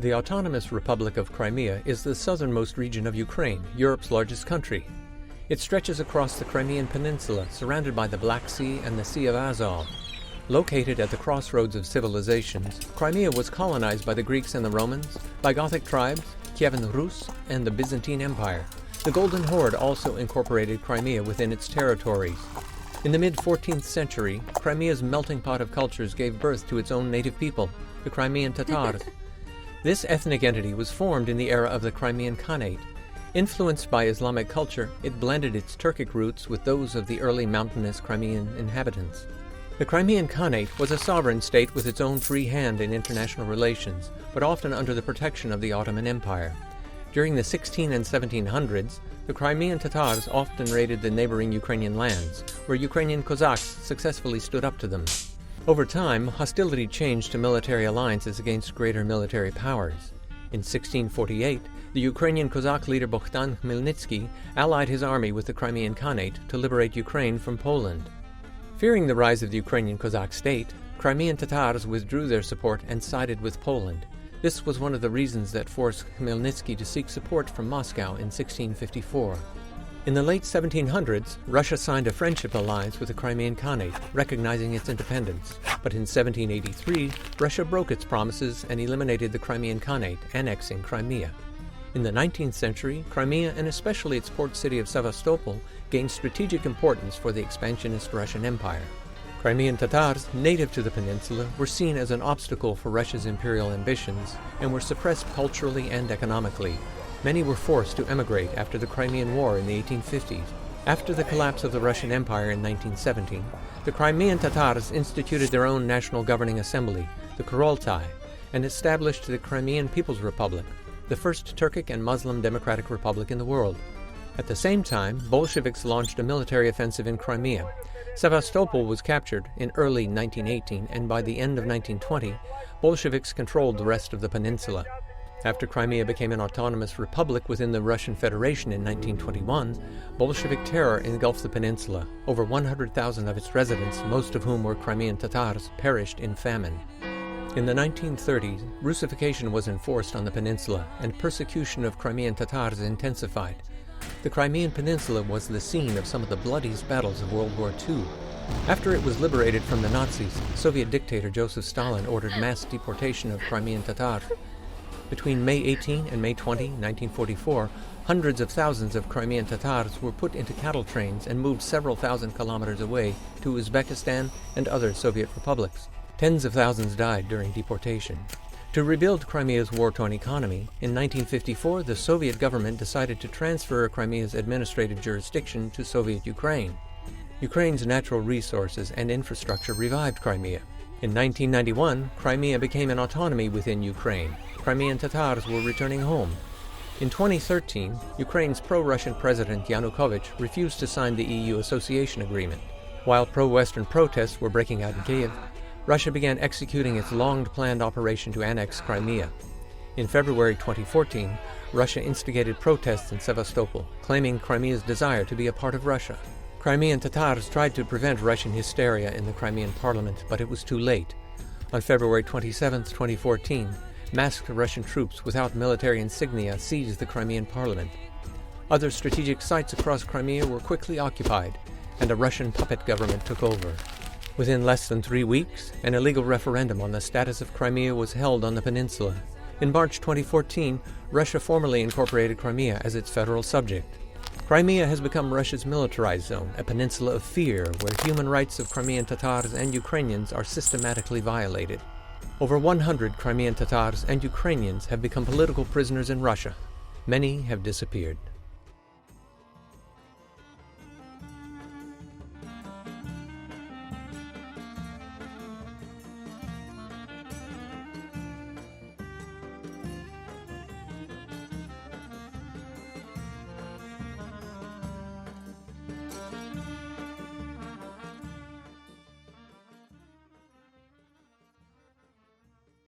The Autonomous Republic of Crimea is the southernmost region of Ukraine, Europe's largest country. It stretches across the Crimean Peninsula, surrounded by the Black Sea and the Sea of Azov. Located at the crossroads of civilizations, Crimea was colonized by the Greeks and the Romans, by Gothic tribes, Kievan Rus, and the Byzantine Empire. The Golden Horde also incorporated Crimea within its territories. In the mid-14th century, Crimea's melting pot of cultures gave birth to its own native people, the Crimean Tatars. This ethnic entity was formed in the era of the Crimean Khanate. Influenced by Islamic culture, it blended its Turkic roots with those of the early mountainous Crimean inhabitants. The Crimean Khanate was a sovereign state with its own free hand in international relations, but often under the protection of the Ottoman Empire. During the 1600s and 1700s, the Crimean Tatars often raided the neighboring Ukrainian lands, where Ukrainian Cossacks successfully stood up to them. Over time, hostility changed to military alliances against greater military powers. In 1648, the Ukrainian Cossack leader Bohdan Khmelnytsky allied his army with the Crimean Khanate to liberate Ukraine from Poland. Fearing the rise of the Ukrainian Cossack state, Crimean Tatars withdrew their support and sided with Poland. This was one of the reasons that forced Khmelnytsky to seek support from Moscow in 1654. In the late 1700s, Russia signed a friendship alliance with the Crimean Khanate, recognizing its independence. But in 1783, Russia broke its promises and eliminated the Crimean Khanate, annexing Crimea. In the 19th century, Crimea, and especially its port city of Sevastopol, gained strategic importance for the expansionist Russian Empire. Crimean Tatars, native to the peninsula, were seen as an obstacle for Russia's imperial ambitions and were suppressed culturally and economically. Many were forced to emigrate after the Crimean War in the 1850s. After the collapse of the Russian Empire in 1917, the Crimean Tatars instituted their own national governing assembly, the Kurultai, and established the Crimean People's Republic, the first Turkic and Muslim democratic republic in the world. At the same time, Bolsheviks launched a military offensive in Crimea. Sevastopol was captured in early 1918, and by the end of 1920, Bolsheviks controlled the rest of the peninsula. After Crimea became an autonomous republic within the Russian Federation in 1921, Bolshevik terror engulfed the peninsula. Over 100,000 of its residents, most of whom were Crimean Tatars, perished in famine. In the 1930s, Russification was enforced on the peninsula, and persecution of Crimean Tatars intensified. The Crimean Peninsula was the scene of some of the bloodiest battles of World War II. After it was liberated from the Nazis, Soviet dictator Joseph Stalin ordered mass deportation of Crimean Tatars. Between May 18 and May 20, 1944, hundreds of thousands of Crimean Tatars were put into cattle trains and moved several thousand kilometers away to Uzbekistan and other Soviet republics. Tens of thousands died during deportation. To rebuild Crimea's war-torn economy, in 1954 the Soviet government decided to transfer Crimea's administrative jurisdiction to Soviet Ukraine. Ukraine's natural resources and infrastructure revived Crimea. In 1991, Crimea became an autonomy within Ukraine. Crimean Tatars were returning home. In 2013, Ukraine's pro-Russian President Yanukovych refused to sign the EU association agreement. While pro-Western protests were breaking out in Kiev, Russia began executing its long-planned operation to annex Crimea. In February 2014, Russia instigated protests in Sevastopol, claiming Crimea's desire to be a part of Russia. Crimean Tatars tried to prevent Russian hysteria in the Crimean parliament, but it was too late. On February 27, 2014, masked Russian troops without military insignia seized the Crimean parliament. Other strategic sites across Crimea were quickly occupied, and a Russian puppet government took over. Within less than 3 weeks, an illegal referendum on the status of Crimea was held on the peninsula. In March 2014, Russia formally incorporated Crimea as its federal subject. Crimea has become Russia's militarized zone, a peninsula of fear where human rights of Crimean Tatars and Ukrainians are systematically violated. Over 100 Crimean Tatars and Ukrainians have become political prisoners in Russia. Many have disappeared.